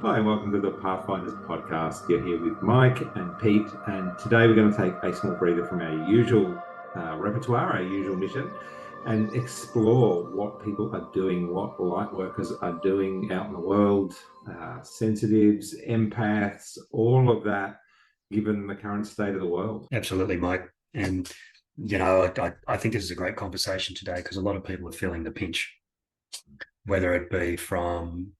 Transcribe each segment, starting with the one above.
Hi, and welcome to the Pathfinders podcast. You're here with Mike and Pete, and today we're going to take a small breather from our usual repertoire, our usual mission, and explore what people are doing, what lightworkers are doing out in the world, sensitives, empaths, all of that, given the current state of the world. Absolutely, Mike. And, I think this is a great conversation today because a lot of people are feeling the pinch, whether it be from,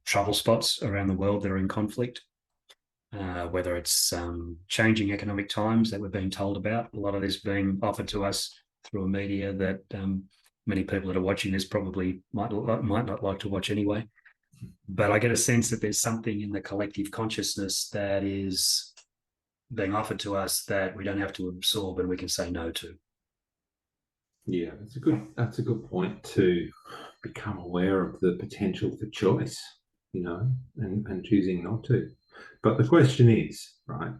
trouble spots around the world that are in conflict, whether it's changing economic times that we're being told about, a lot of this being offered to us through a media that many people that are watching this probably might not like to watch anyway. But I get a sense that there's something in the collective consciousness that is being offered to us that we don't have to absorb and we can say no to. Yeah, that's a good point, to become aware of the potential for choice, and choosing not to. But the question is, right?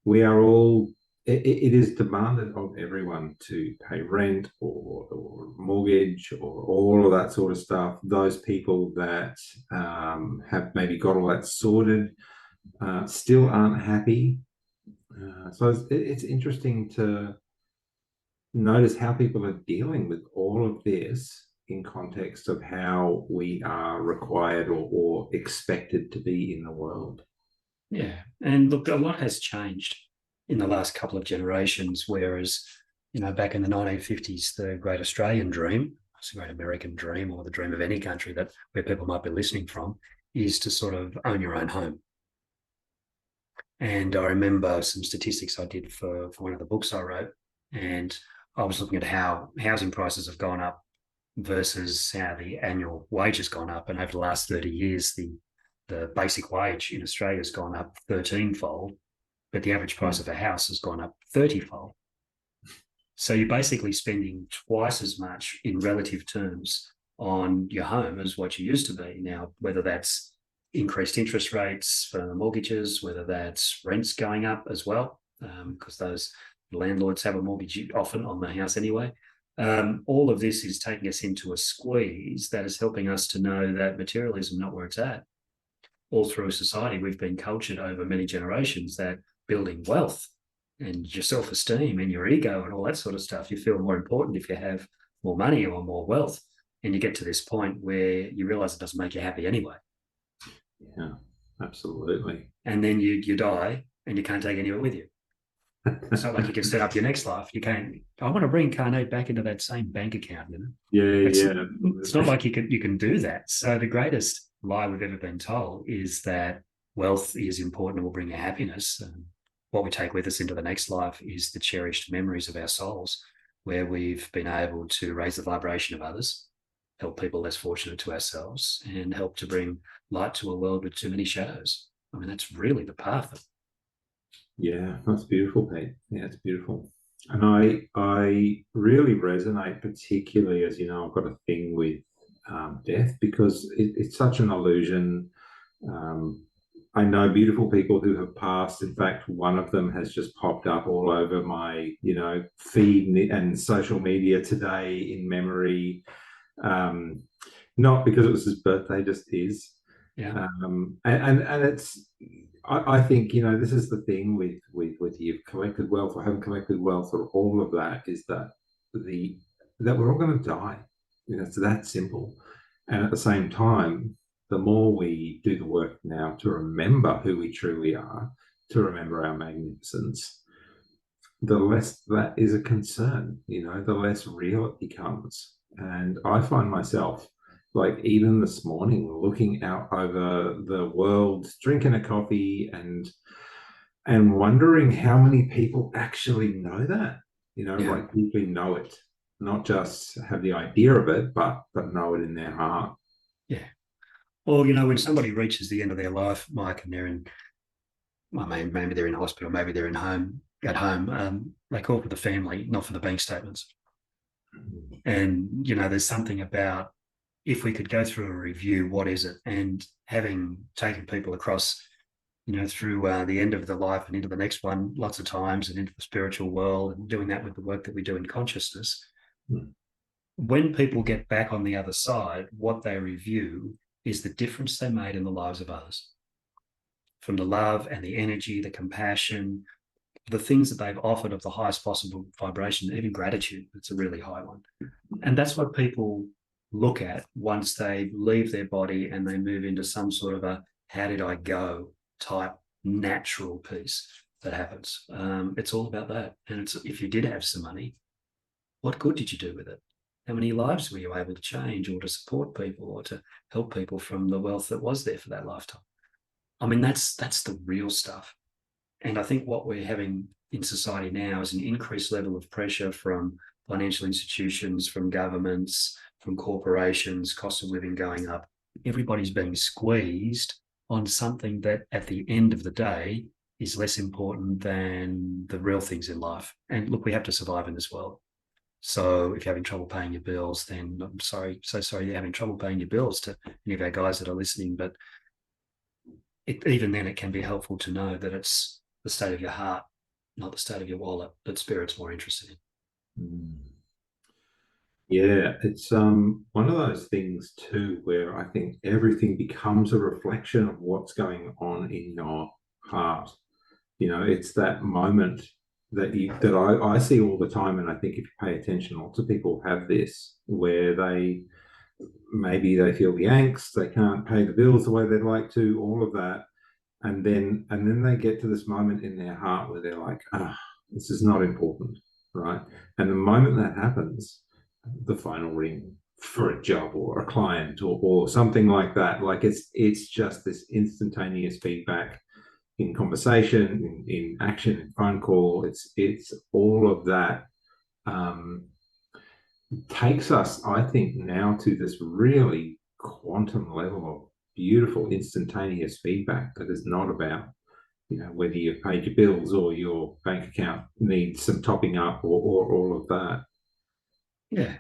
We are all. It is demanded of everyone to pay rent or mortgage or all of that sort of stuff. Those people that have maybe got all that sorted still aren't happy. So it's interesting to notice how people are dealing with all of this in context of how we are required or expected to be in the world. Yeah. And look, a lot has changed in the last couple of generations, whereas, back in the 1950s, the great Australian dream, it's a great American dream, or the dream of any country that where people might be listening from, is to sort of own your own home. And I remember some statistics I did for one of the books I wrote, and I was looking at how housing prices have gone up versus how the annual wage has gone up. And over the last 30 years, the basic wage in Australia has gone up 13-fold, but the average price of a house has gone up 30-fold. So you're basically spending twice as much in relative terms on your home as what you used to be. Now, whether that's increased interest rates for mortgages, whether that's rents going up as well, because those landlords have a mortgage often on the house anyway. All of this is taking us into a squeeze that is helping us to know that materialism not where it's at. All through society, we've been cultured over many generations that building wealth and your self-esteem and your ego and all that sort of stuff, you feel more important if you have more money or more wealth. And you get to this point where you realize it doesn't make you happy anyway. Yeah, absolutely. And then you die and you can't take any of it with you. It's not like you can set up your next life. You can't. I want to reincarnate back into that same bank account. It's not like you can do that. So the greatest lie we've ever been told is that wealth is important and will bring you happiness. And what we take with us into the next life is the cherished memories of our souls, where we've been able to raise the vibration of others, help people less fortunate to ourselves, and help to bring light to a world with too many shadows. I mean, that's really the path. Yeah, that's beautiful, Pete. Yeah, it's beautiful. And I really resonate, particularly as you know, I've got a thing with death, because it's such an illusion. I know beautiful people who have passed. In fact, one of them has just popped up all over my, feed and social media today in memory. Not because it was his birthday, just is. Yeah. And it's, I think, this is the thing with you've collected wealth or haven't collected wealth or all of that, is that that we're all going to die. It's that simple. And at the same time, the more we do the work now to remember who we truly are, to remember our magnificence, the less that is a concern, the less real it becomes. And I find myself, like, even this morning, looking out over the world, drinking a coffee and wondering how many people actually know that, like deeply know it, not just have the idea of it, but know it in their heart. Yeah. Well, when somebody reaches the end of their life, Mike, and they're in, I mean, maybe they're in hospital, maybe they're at home, they call for the family, not for the bank statements. And, there's something about, if we could go through a review, what is it? And having taken people across, through the end of the life and into the next one lots of times, and into the spiritual world, and doing that with the work that we do in consciousness, when people get back on the other side, what they review is the difference they made in the lives of others. From the love and the energy, the compassion, the things that they've offered of the highest possible vibration, even gratitude, it's a really high one. And that's what people look at once they leave their body and they move into some sort of a how did I go type natural piece that happens. It's all about that. And it's, if you did have some money, what good did you do with it? How many lives were you able to change or to support people or to help people from the wealth that was there for that lifetime? I mean, that's the real stuff. And I think what we're having in society now is an increased level of pressure from financial institutions, from governments, from corporations, cost of living going up. Everybody's being squeezed on something that at the end of the day is less important than the real things in life. And look, we have to survive in this world. So if you're having trouble paying your bills, then I'm sorry, so sorry you're having trouble paying your bills to any of our guys that are listening. But even then, it can be helpful to know that it's the state of your heart, not the state of your wallet, that Spirit's more interested in. Mm. Yeah, it's one of those things too where I think everything becomes a reflection of what's going on in your heart. You know, it's that moment that I see all the time, and I think if you pay attention, lots of people have this where maybe they feel the angst, they can't pay the bills the way they'd like to, all of that, and then they get to this moment in their heart where they're like, this is not important, right? And the moment that happens, the phone will ring for a job or a client or something like that. Like it's just this instantaneous feedback in conversation, in action, in phone call. It's all of that takes us, I think, now to this really quantum level of beautiful instantaneous feedback that is not about, you know, whether you've paid your bills or your bank account needs some topping up or all of that. Yeah.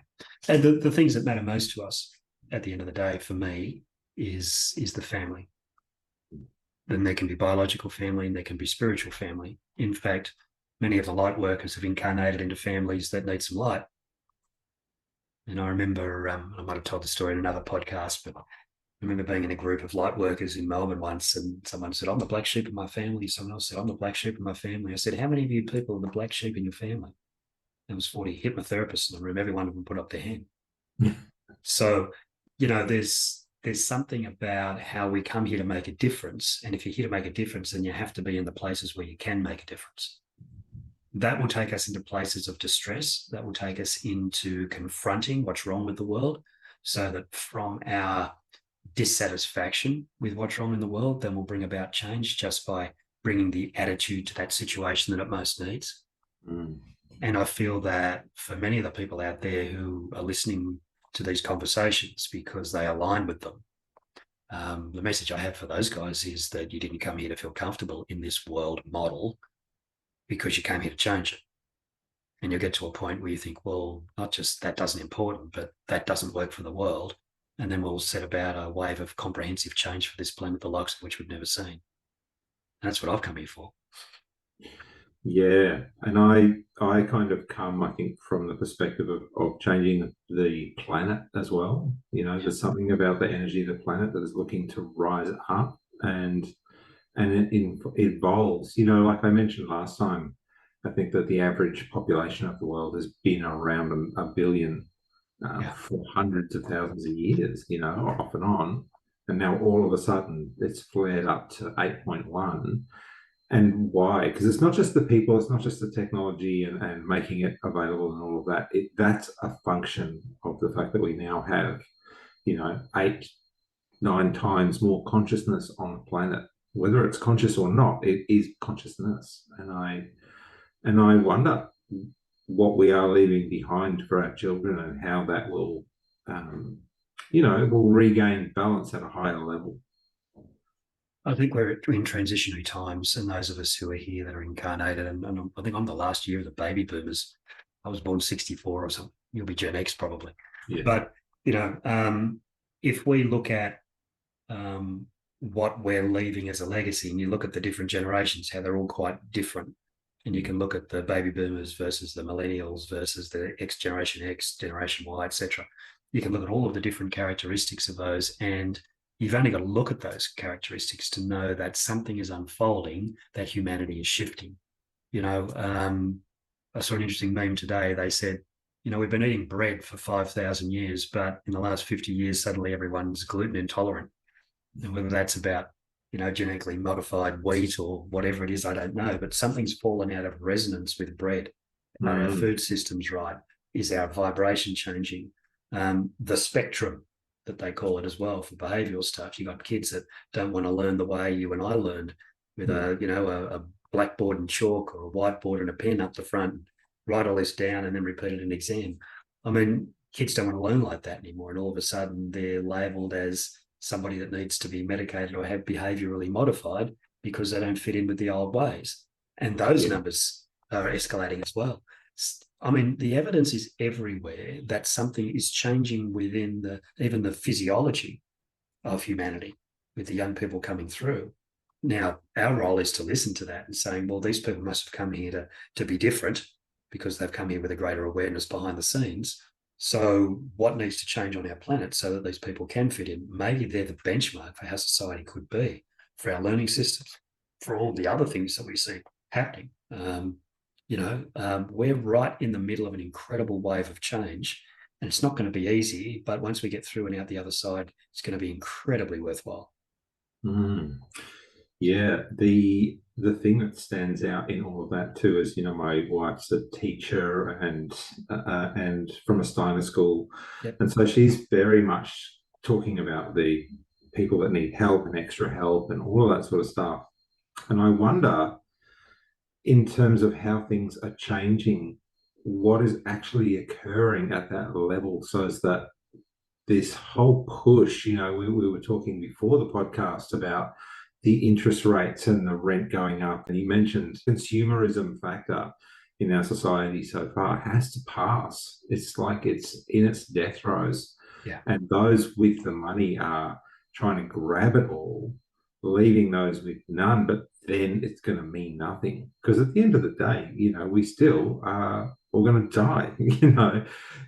And the things that matter most to us at the end of the day, for me, is the family. Then there can be biological family and there can be spiritual family. In fact, many of the light workers have incarnated into families that need some light. And I remember, I might have told the story in another podcast, but I remember being in a group of light workers in Melbourne once, and someone said, I'm the black sheep of my family. Someone else said, I'm the black sheep of my family. I said, how many of you people are the black sheep in your family? There was 40 hypnotherapists in the room. Every one of them put up their hand. So, you know, there's something about how we come here to make a difference. And if you're here to make a difference, then you have to be in the places where you can make a difference. That will take us into places of distress. That will take us into confronting what's wrong with the world, so that from our dissatisfaction with what's wrong in the world, then we'll bring about change just by bringing the attitude to that situation that it most needs. Mm. And I feel that for many of the people out there who are listening to these conversations because they align with them, the message I have for those guys is that you didn't come here to feel comfortable in this world model, because you came here to change it. And you'll get to a point where you think, well, not just that doesn't important, but that doesn't work for the world. And then we'll set about a wave of comprehensive change for this planet, the likes of which we've never seen. And that's what I've come here for. Yeah, and I kind of come, I think, from the perspective of changing the planet as well. You know, there's something about the energy of the planet that is looking to rise up, and it evolves. You know, like I mentioned last time, I think that the average population of the world has been around a billion for hundreds of thousands of years, you know, off and on. And now all of a sudden it's flared up to 8.1. And why? Because it's not just the people, it's not just the technology and making it available and all of that. That's a function of the fact that we now have, you know, 8, 9 times more consciousness on the planet. Whether it's conscious or not, it is consciousness. And I wonder what we are leaving behind for our children and how that will, you know, will regain balance at a higher level. I think we're in transitionary times, and those of us who are here that are incarnated, and I think I'm the last year of the baby boomers. I was born 64 or something. You'll be Gen X probably. Yeah. But, you know, if we look at what we're leaving as a legacy, and you look at the different generations, how they're all quite different, and you can look at the baby boomers versus the millennials versus the Generation X, Generation Y, etc. You can look at all of the different characteristics of those, and You've only got to look at those characteristics to know that something is unfolding, that humanity is shifting. I saw an interesting meme today. They said, we've been eating bread for 5,000 years, but in the last 50 years, suddenly everyone's gluten intolerant. And whether that's about, genetically modified wheat or whatever it is, I don't know. But something's fallen out of resonance with bread. Are our food systems right? Is our vibration changing? The spectrum that they call it as well for behavioural stuff. You've got kids that don't want to learn the way you and I learned with a blackboard and chalk or a whiteboard and a pen up the front, write all this down and then repeat it in an exam. I mean, kids don't want to learn like that anymore. And all of a sudden they're labelled as somebody that needs to be medicated or have behaviourally modified because they don't fit in with the old ways. And those numbers are escalating as well. I mean, the evidence is everywhere that something is changing within even the physiology of humanity with the young people coming through. Now, our role is to listen to that and saying, well, these people must have come here to be different because they've come here with a greater awareness behind the scenes. So what needs to change on our planet so that these people can fit in? Maybe they're the benchmark for how society could be, for our learning systems, for all the other things that we see happening. We're right in the middle of an incredible wave of change, and it's not going to be easy, but once we get through and out the other side, it's going to be incredibly worthwhile. Yeah, the thing that stands out in all of that too is, my wife's a teacher and from a Steiner school, and so she's very much talking about the people that need help and extra help and all of that sort of stuff. And I wonder, in terms of how things are changing, what is actually occurring at that level, so as that this whole push, we were talking before the podcast about the interest rates and the rent going up, and you mentioned consumerism factor in our society so far has to pass. It's like it's in its death throes. And those with the money are trying to grab it all, leaving those with none, but then it's going to mean nothing, because at the end of the day, we still are all going to die.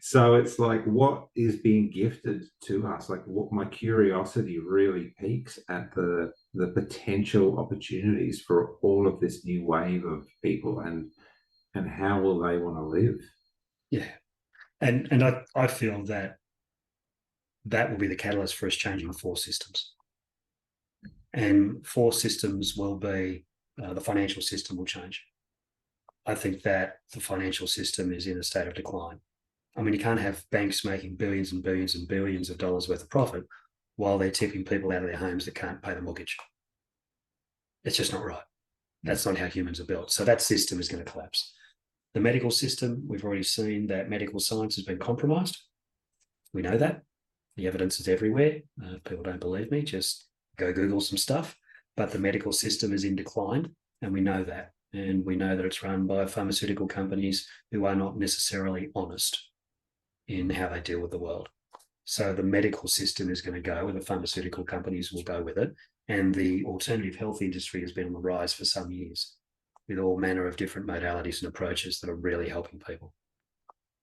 So it's like, what is being gifted to us? Like, what my curiosity really piques at the potential opportunities for all of this new wave of people, and how will they want to live? And I feel that will be the catalyst for us changing 4 systems. And 4 systems will be, the financial system will change. I think that the financial system is in a state of decline. I mean, you can't have banks making billions and billions and billions of dollars worth of profit while they're tipping people out of their homes that can't pay the mortgage. It's just not right. That's not how humans are built. So that system is going to collapse. The medical system, we've already seen that medical science has been compromised. We know that. The evidence is everywhere. If people don't believe me, just go Google some stuff. But the medical system is in decline, and we know that. And we know that it's run by pharmaceutical companies who are not necessarily honest in how they deal with the world. So the medical system is going to go, and the pharmaceutical companies will go with it. And the alternative health industry has been on the rise for some years, with all manner of different modalities and approaches that are really helping people.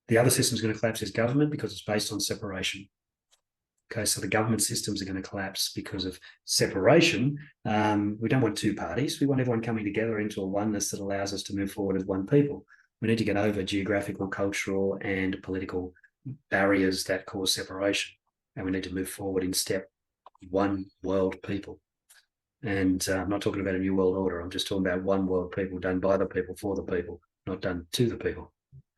The other system is going to collapse is government, because it's based on separation. Okay, so the government systems are going to collapse because of separation. We don't want 2 parties. We want everyone coming together into a oneness that allows us to move forward as one people. We need to get over geographical, cultural, and political barriers that cause separation. And we need to move forward in step, one world people. And I'm not talking about a new world order. I'm just talking about one world people, done by the people, for the people, not done to the people.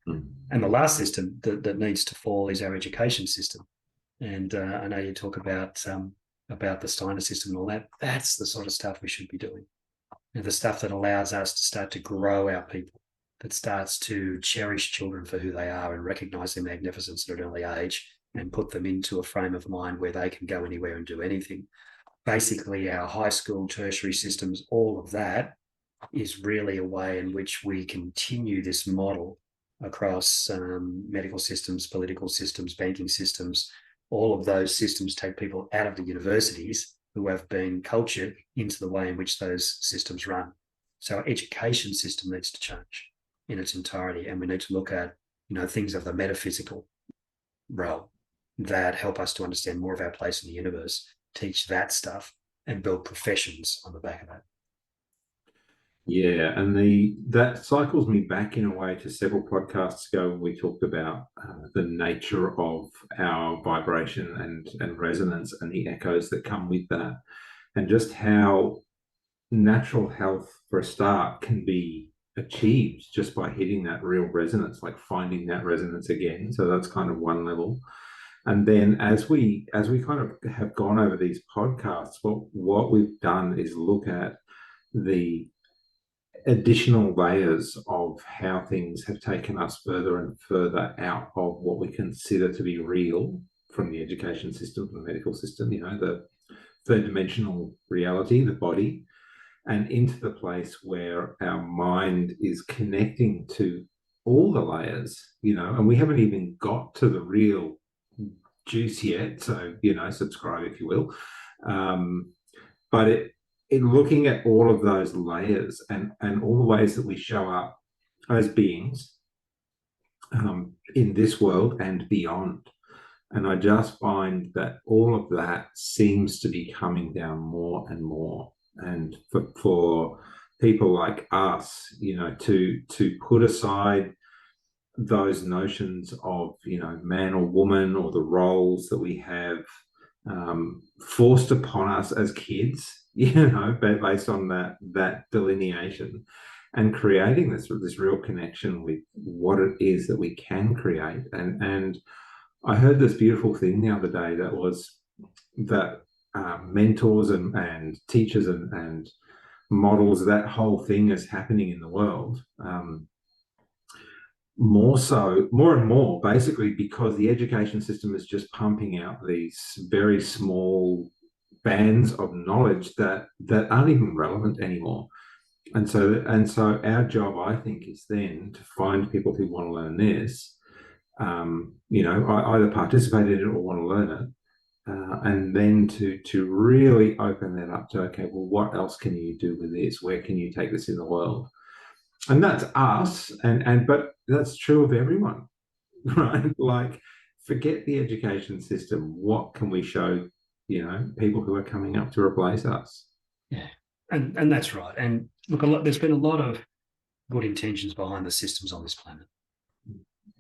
And the last system that needs to fall is our education system. And I know you talk about the Steiner system and all that. That's the sort of stuff we should be doing. And the stuff that allows us to start to grow our people, that starts to cherish children for who they are and recognise their magnificence at an early age and put them into a frame of mind where they can go anywhere and do anything. Basically, our high school, tertiary systems, all of that is really a way in which we continue this model across medical systems, political systems, banking systems. All of those systems take people out of the universities who have been cultured into the way in which those systems run. So our education system needs to change in its entirety, and we need to look at things of the metaphysical realm that help us to understand more of our place in the universe. teach that stuff and build professions on the back of that. Yeah, and that cycles me back in a way to several podcasts ago when we talked about the nature of our vibration and resonance and the echoes that come with that, and just how natural health for a start can be achieved just by hitting that real resonance, like finding that resonance again. So that's kind of one level. And then as we kind of have gone over these podcasts, what we've done is look at the additional layers of how things have taken us further and further out of what we consider to be real from the education system, from the medical system, the third dimensional reality, the body, and into the place where our mind is connecting to all the layers, and we haven't even got to the real juice yet. So, subscribe if you will. But in looking at all of those layers and all the ways that we show up as beings in this world and beyond. And I just find that all of that seems to be coming down more and more. And for people like us, to put aside those notions of, man or woman, or the roles that we have forced upon us as kids, based on that delineation, and creating this real connection with what it is that we can create. And I heard this beautiful thing the other day that was that mentors and teachers and models, that whole thing is happening in the world. More and more, basically, because the education system is just pumping out these very small bands of knowledge that aren't even relevant anymore. And so our job, I think, is then to find people who want to learn this, either participate in it or want to learn it, and then to really open that up to, okay, well, what else can you do with this? Where can you take this in the world? And that's us, but that's true of everyone, right? Like, forget the education system. What can we show, people who are coming up to replace us? Yeah, and that's right. And look, there's been a lot of good intentions behind the systems on this planet.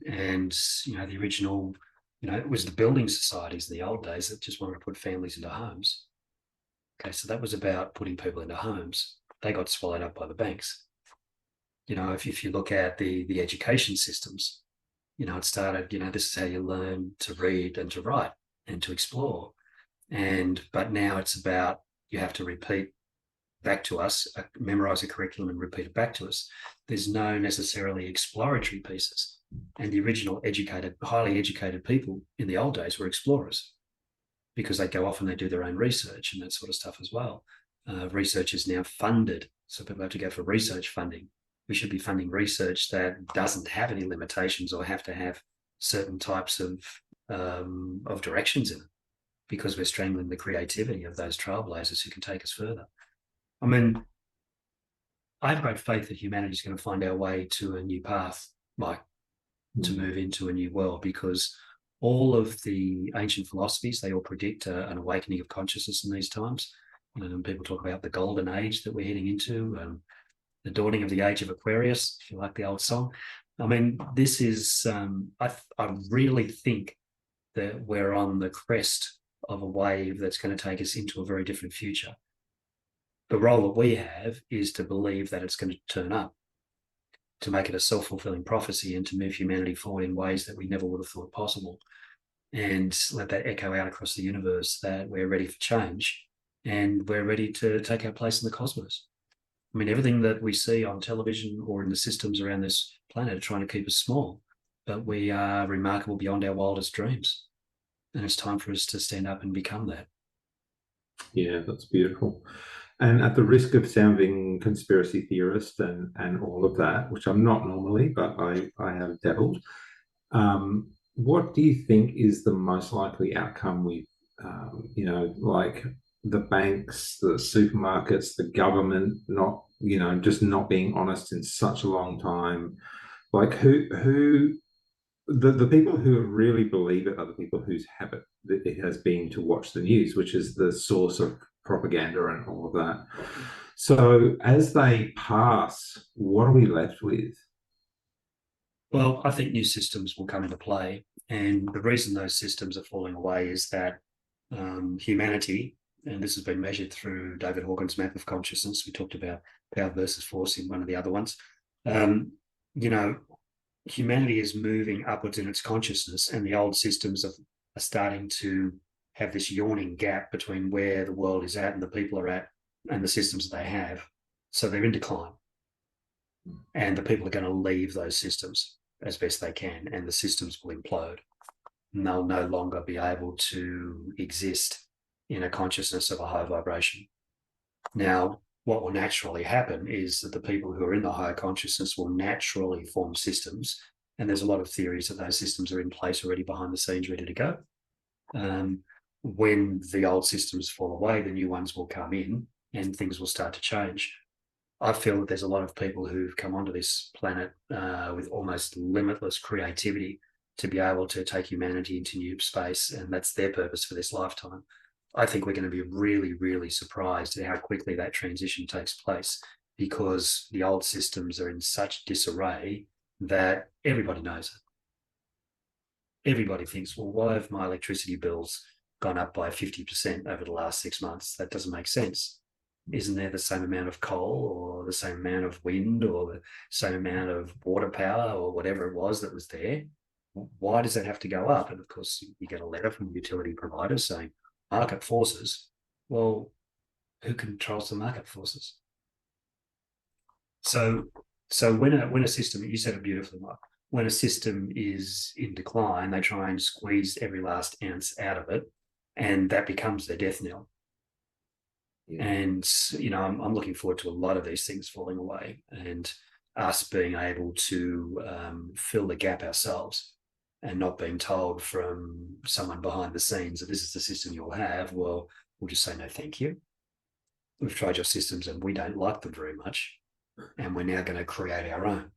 And, the original, it was the building societies in the old days that just wanted to put families into homes. Okay, so that was about putting people into homes. They got swallowed up by the banks. If you look at the education systems, it started, this is how you learn to read and to write and to explore. But now it's about, you have to repeat back to us, memorize a curriculum and repeat it back to us. There's no necessarily exploratory pieces. And the original highly educated people in the old days were explorers, because they go off and they do their own research and that sort of stuff as well. Research is now funded, so people have to go for research funding. We should be funding research that doesn't have any limitations or have to have certain types of directions in it, because we're strangling the creativity of those trailblazers who can take us further. I mean, I have great faith that humanity is going to find our way to a new path, to move into a new world, because all of the ancient philosophies, they all predict an awakening of consciousness in these times. People talk about the golden age that we're heading into, the dawning of the age of Aquarius, if you like the old song. I mean, this is, I really think that we're on the crest of a wave that's going to take us into a very different future. The role that we have is to believe that it's going to turn up, to make it a self-fulfilling prophecy, and to move humanity forward in ways that we never would have thought possible, and let that echo out across the universe that we're ready for change and we're ready to take our place in the cosmos. I mean, everything that we see on television or in the systems around this planet are trying to keep us small, but we are remarkable beyond our wildest dreams. And it's time for us to stand up and become that. Yeah, that's beautiful. And at the risk of sounding conspiracy theorist and all of that, which I'm not normally, but I have dabbled, what do you think is the most likely outcome with, like the banks, the supermarkets, the government not, just not being honest in such a long time? Like who the people who really believe it are the people whose habit it has been to watch the news, which is the source of propaganda and all of that. So as they pass, what are we left with? Well, I think new systems will come into play. And the reason those systems are falling away is that humanity, and this has been measured through David Hawkins' map of consciousness. We talked about power versus force in one of the other ones. Um, you know, humanity is moving upwards in its consciousness, and the old systems are starting to have this yawning gap between where the world is at and the people are at and the systems they have. So they're in decline. And the people are going to leave those systems as best they can, and the systems will implode. And they'll no longer be able to exist in a consciousness of a high vibration. Now, what will naturally happen is that the people who are in the higher consciousness will naturally form systems. And there's a lot of theories that those systems are in place already behind the scenes, ready to go. When the old systems fall away, the new ones will come in and things will start to change. I feel that there's a lot of people who've come onto this planet with almost limitless creativity to be able to take humanity into new space, and that's their purpose for this lifetime. I think we're going to be really, really surprised at how quickly that transition takes place, because the old systems are in such disarray that everybody knows it. Everybody thinks, well, why have my electricity bills gone up by 50% over the last 6 months? That doesn't make sense. Isn't there the same amount of coal or the same amount of wind or the same amount of water power or whatever it was that was there? Why does that have to go up? And of course, you get a letter from the utility provider saying market forces. Well, who controls the market forces? So when a system, you said it beautifully, Mark, when a system is in decline, they try and squeeze every last ounce out of it, and that becomes their death knell. Yeah. And, I'm looking forward to a lot of these things falling away and us being able to fill the gap ourselves, and not being told from someone behind the scenes that this is the system you'll have. Well, we'll just say, no, thank you. We've tried your systems and we don't like them very much, and we're now going to create our own.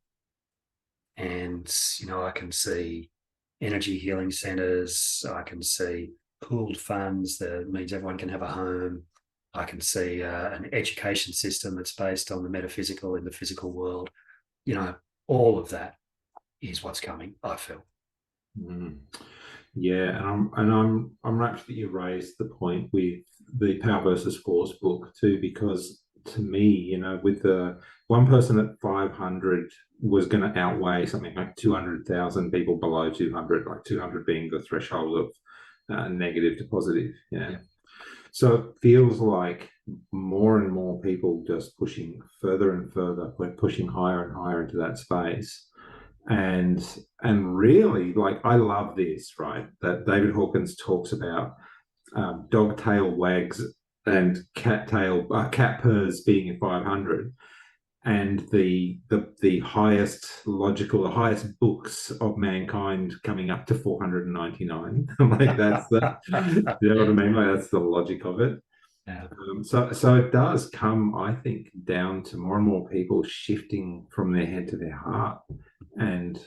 And, I can see energy healing centers. I can see pooled funds that means everyone can have a home. I can see an education system that's based on the metaphysical in the physical world. All of that is what's coming, I feel. Mm. Yeah, and I'm rapt that you raised the point with the Power versus Force book too, because to me, with the one person at 500 was going to outweigh something like 200,000 people below 200, like 200 being the threshold of negative to positive. Yeah. So it feels like more and more people just pushing further and further, we're pushing higher and higher into that space. And really, like, I love this, right? That David Hawkins talks about dog tail wags and cat purrs being at 500, and the highest logical, the highest books of mankind coming up to 499. Like that's the, you know what I mean? Like that's the logic of it. Yeah. So it does come, I think, down to more and more people shifting from their head to their heart, and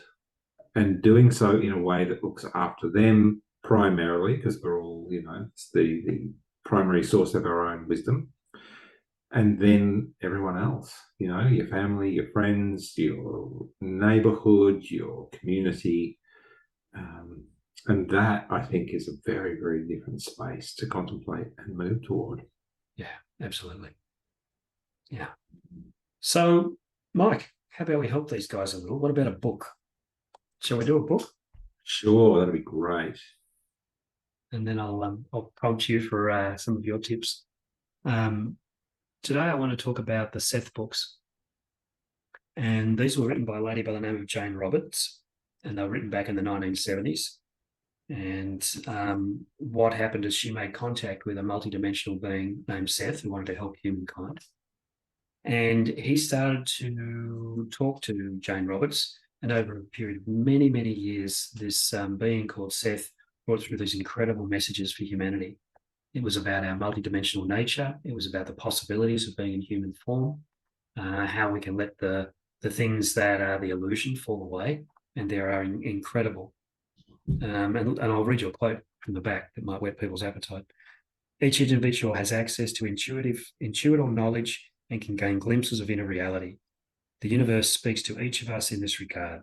doing so in a way that looks after them primarily, because we're all, it's the primary source of our own wisdom, and then everyone else, your family, your friends, your neighborhood, your community. And that, I think, is a very, very different space to contemplate and move toward. Yeah, absolutely. Yeah. So, Mike, how about we help these guys a little? What about a book? Shall we do a book? Sure, that'd be great. And then I'll prompt you for some of your tips. Today, I want to talk about the Seth books. And these were written by a lady by the name of Jane Roberts, and they were written back in the 1970s. And what happened is she made contact with a multidimensional being named Seth, who wanted to help humankind. And he started to talk to Jane Roberts. And over a period of many, many years, this being called Seth brought through these incredible messages for humanity. It was about our multidimensional nature. It was about the possibilities of being in human form, how we can let the things that are the illusion fall away and they are incredible. And I'll read you a quote from the back that might whet people's appetite. Each individual has access to intuitive knowledge and can gain glimpses of inner reality. The universe speaks to each of us in this regard.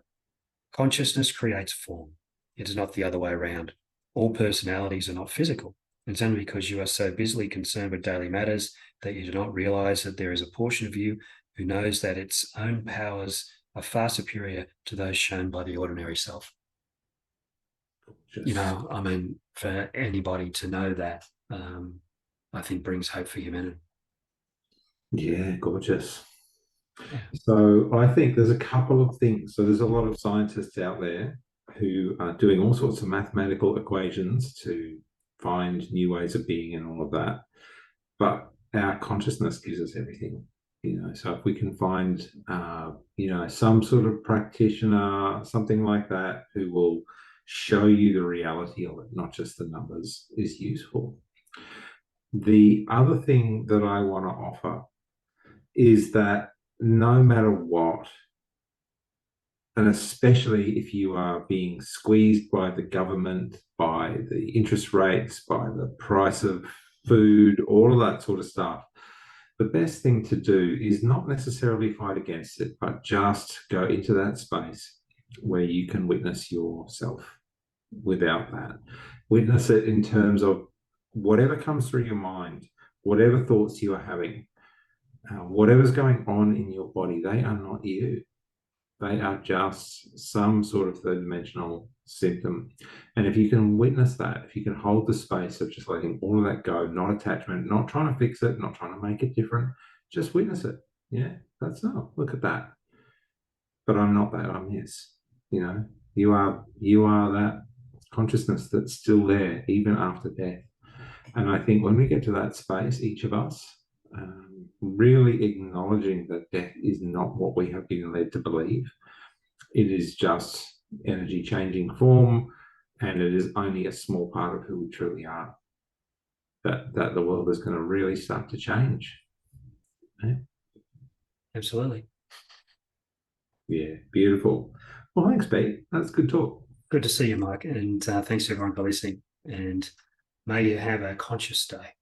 Consciousness creates form. It is not the other way around. All personalities are not physical. It's only because you are so busily concerned with daily matters that you do not realize that there is a portion of you who knows that its own powers are far superior to those shown by the ordinary self. I mean, for anybody to know that, I think brings hope for humanity. Yeah, gorgeous. Yeah. So I think there's a couple of things. So there's a lot of scientists out there who are doing all sorts of mathematical equations to find new ways of being and all of that. But our consciousness gives us everything. So if we can find, some sort of practitioner, something like that, who will show you the reality of it, not just the numbers, is useful. The other thing that I want to offer is that no matter what, and especially if you are being squeezed by the government, by the interest rates, by the price of food, all of that sort of stuff, the best thing to do is not necessarily fight against it, but just go into that space where you can witness yourself without that. Witness it in terms of whatever comes through your mind, whatever thoughts you are having, whatever's going on in your body, they are not you. They are just some sort of third-dimensional symptom. And if you can witness that, if you can hold the space of just letting all of that go, not attachment, not trying to fix it, not trying to make it different, just witness it. Yeah, look at that. But I'm not that, I'm this. You are that consciousness that's still there even after death. And I think when we get to that space, each of us, really acknowledging that death is not what we have been led to believe. It is just energy changing form, and it is only a small part of who we truly are. That the world is going to really start to change. Yeah? Absolutely. Yeah, beautiful. Well, thanks, Pete. That's good talk. Good to see you, Mike, and thanks everyone for listening. And may you have a conscious day.